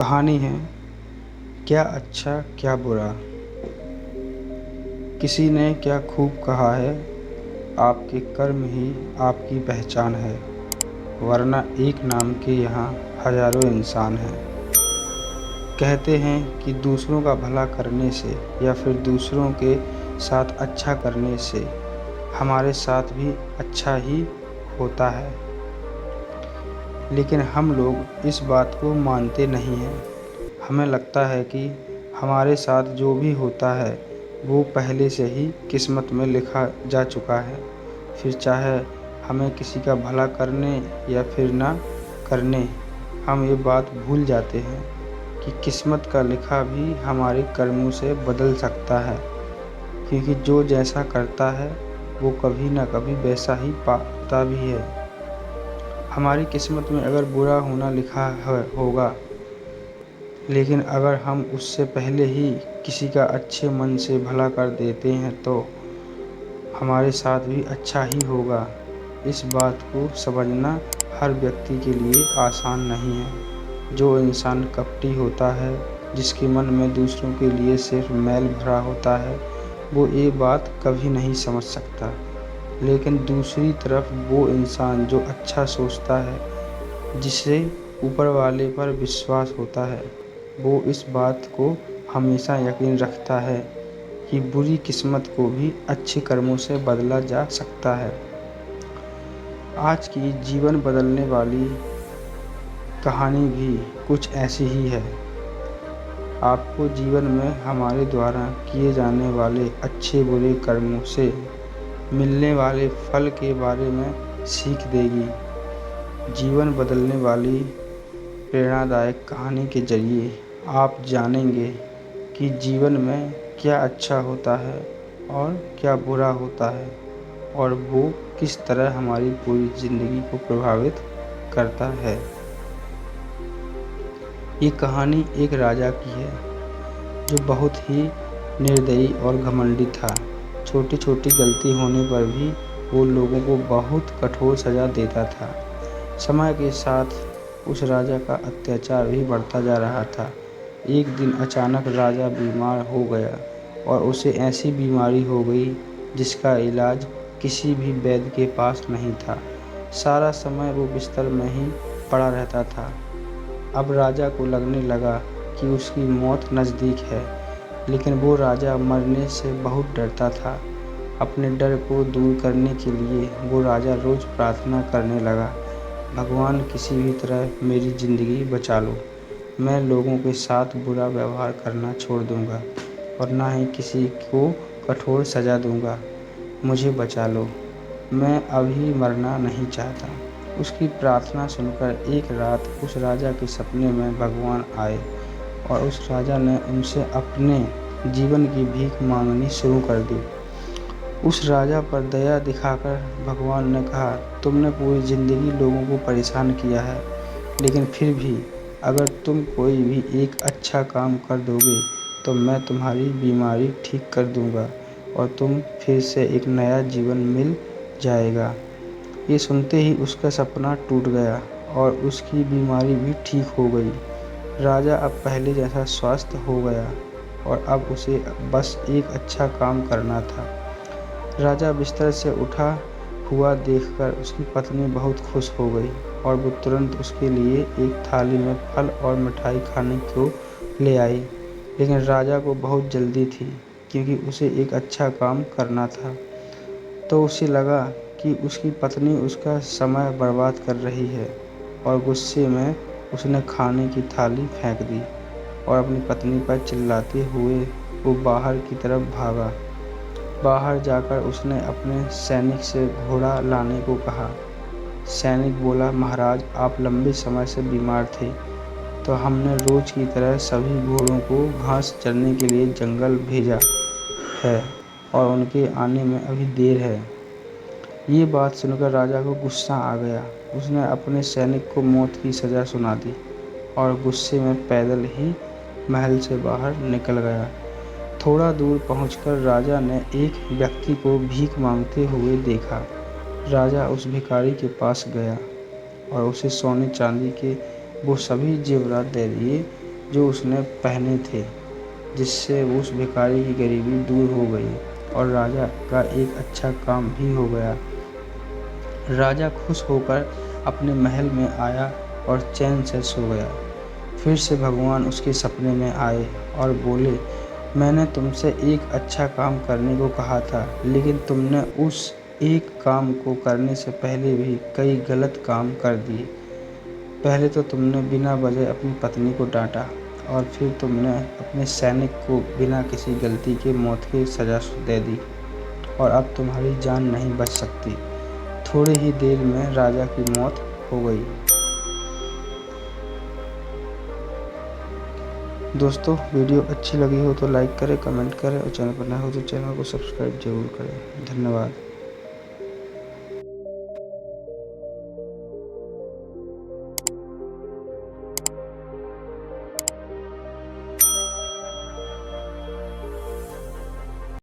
कहानी है क्या अच्छा क्या बुरा। किसी ने क्या खूब कहा है, आपके कर्म ही आपकी पहचान है, वरना एक नाम के यहाँ हजारों इंसान हैं। कहते हैं कि दूसरों का भला करने से या फिर दूसरों के साथ अच्छा करने से हमारे साथ भी अच्छा ही होता है, लेकिन हम लोग इस बात को मानते नहीं हैं। हमें लगता है कि हमारे साथ जो भी होता है वो पहले से ही किस्मत में लिखा जा चुका है। फिर चाहे हमें किसी का भला करने या फिर ना करने, हम ये बात भूल जाते हैं कि किस्मत का लिखा भी हमारे कर्मों से बदल सकता है, क्योंकि जो जैसा करता है वो कभी ना कभी वैसा ही पाता भी है। हमारी किस्मत में अगर बुरा होना लिखा होगा, लेकिन अगर हम उससे पहले ही किसी का अच्छे मन से भला कर देते हैं तो हमारे साथ भी अच्छा ही होगा। इस बात को समझना हर व्यक्ति के लिए आसान नहीं है। जो इंसान कपटी होता है, जिसके मन में दूसरों के लिए सिर्फ मैल भरा होता है, वो ये बात कभी नहीं समझ सकता। लेकिन दूसरी तरफ वो इंसान जो अच्छा सोचता है, जिसे ऊपर वाले पर विश्वास होता है, वो इस बात को हमेशा यकीन रखता है कि बुरी किस्मत को भी अच्छे कर्मों से बदला जा सकता है। आज की जीवन बदलने वाली कहानी भी कुछ ऐसी ही है। आपको जीवन में हमारे द्वारा किए जाने वाले अच्छे बुरे कर्मों से मिलने वाले फल के बारे में सीख देगी। जीवन बदलने वाली प्रेरणादायक कहानी के जरिए आप जानेंगे कि जीवन में क्या अच्छा होता है और क्या बुरा होता है, और वो किस तरह हमारी पूरी ज़िंदगी को प्रभावित करता है। ये कहानी एक राजा की है जो बहुत ही निर्दयी और घमंडी था। छोटी छोटी गलती होने पर भी वो लोगों को बहुत कठोर सज़ा देता था। समय के साथ उस राजा का अत्याचार भी बढ़ता जा रहा था। एक दिन अचानक राजा बीमार हो गया और उसे ऐसी बीमारी हो गई जिसका इलाज किसी भी वैद्य के पास नहीं था। सारा समय वो बिस्तर में ही पड़ा रहता था। अब राजा को लगने लगा कि उसकी मौत नज़दीक है, लेकिन वो राजा मरने से बहुत डरता था। अपने डर को दूर करने के लिए वो राजा रोज़ प्रार्थना करने लगा, भगवान किसी भी तरह मेरी ज़िंदगी बचा लो। मैं लोगों के साथ बुरा व्यवहार करना छोड़ दूंगा और ना ही किसी को कठोर सज़ा दूंगा। मुझे बचा लो, मैं अभी मरना नहीं चाहता। उसकी प्रार्थना सुनकर एक रात उस राजा के सपने में भगवान आए और उस राजा ने उनसे अपने जीवन की भीख मांगनी शुरू कर दी। उस राजा पर दया दिखाकर भगवान ने कहा, तुमने पूरी ज़िंदगी लोगों को परेशान किया है, लेकिन फिर भी अगर तुम कोई भी एक अच्छा काम कर दोगे तो मैं तुम्हारी बीमारी ठीक कर दूंगा और तुम फिर से एक नया जीवन मिल जाएगा। ये सुनते ही उसका सपना टूट गया और उसकी बीमारी भी ठीक हो गई। राजा अब पहले जैसा स्वस्थ हो गया और अब उसे बस एक अच्छा काम करना था। राजा बिस्तर से उठा हुआ देखकर उसकी पत्नी बहुत खुश हो गई और वो तुरंत उसके लिए एक थाली में फल और मिठाई खाने को ले आई। लेकिन राजा को बहुत जल्दी थी, क्योंकि उसे एक अच्छा काम करना था। तो उसे लगा कि उसकी पत्नी उसका समय बर्बाद कर रही है और गुस्से में उसने खाने की थाली फेंक दी और अपनी पत्नी पर चिल्लाते हुए वो बाहर की तरफ भागा। बाहर जाकर उसने अपने सैनिक से घोड़ा लाने को कहा। सैनिक बोला, महाराज आप लंबे समय से बीमार थे, तो हमने रोज़ की तरह सभी घोड़ों को घास चरने के लिए जंगल भेजा है और उनके आने में अभी देर है। ये बात सुनकर राजा को गुस्सा आ गया। उसने अपने सैनिक को मौत की सज़ा सुना दी और गुस्से में पैदल ही महल से बाहर निकल गया। थोड़ा दूर पहुंचकर राजा ने एक व्यक्ति को भीख मांगते हुए देखा। राजा उस भिखारी के पास गया और उसे सोने चांदी के वो सभी जेवरात दे दिए जो उसने पहने थे, जिससे उस भिखारी की गरीबी दूर हो गई और राजा का एक अच्छा काम भी हो गया। राजा खुश होकर अपने महल में आया और चैन से सो गया। फिर से भगवान उसके सपने में आए और बोले, मैंने तुमसे एक अच्छा काम करने को कहा था, लेकिन तुमने उस एक काम को करने से पहले भी कई गलत काम कर दिए। पहले तो तुमने बिना वजह अपनी पत्नी को डांटा और फिर तुमने अपने सैनिक को बिना किसी गलती के मौत की सज़ा दे दी और अब तुम्हारी जान नहीं बच सकती। थोड़ी ही देर में राजा की मौत हो गई। दोस्तों, वीडियो अच्छी लगी हो तो लाइक करें, कमेंट करें और चैनल पर नए हो तो चैनल को सब्सक्राइब जरूर करें। धन्यवाद।